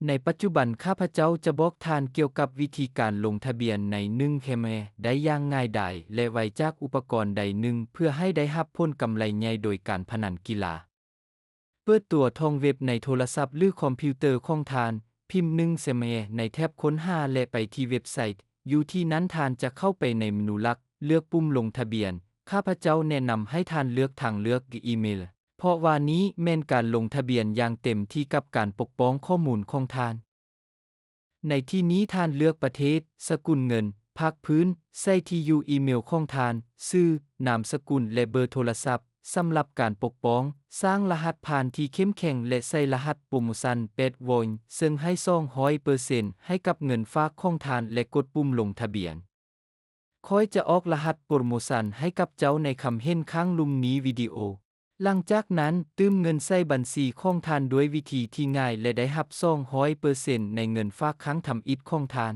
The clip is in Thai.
ในปัจจุบันข้าพเจ้าจะบอกทานเกี่ยวกับวิธีการลงทะเบียนใน1 เคมได้อย่างง่ายดายและไวจากอุปกรณ์ใดหนึ่งเพื่อให้ได้รับผลกำไรใหญ่โดยการพนันกีฬาเปิดตัวท่องเว็บในโทรศัพท์หรือคอมพิวเตอร์ของทานพิมพ์1 เคมในแท็บค้นหาและไปที่เว็บไซต์อยู่ที่นั้นทานจะเข้าไปในเมนูหลักเลือกปุ่มลงทะเบียนข้าพเจ้าแนะนำให้ทานเลือกทางเลือกอีเมลเพราะว่านี้แม่นการลงทะเบียนอย่างเต็มที่กับการปกป้องข้อมูลของทานในที่นี้ทานเลือกประเทศสกุลเงินภาคพื้นใส่ที่อยู่อีเมลของทานชื่อนามสกุลและเบอร์โทรศัพท์สำหรับการปกป้องสร้างรหัสผ่านที่เข้มแข็งและใส่รหัสโปรโมชั่น8โวลต์ซึ่งให้ 200% ให้กับเงินฝากของทานและกดปุ่มลงทะเบียนค่อยจะออกรหัสโปรโมชั่นให้กับเจ้าในคำเห็นข้างลุ่มนี้วิดีโอหลังจากนั้นตื้มเงินใส่บัญชีของทานด้วยวิธีที่ง่ายและได้รับ 200% ในเงินฝากครั้งทำอิฐของทาน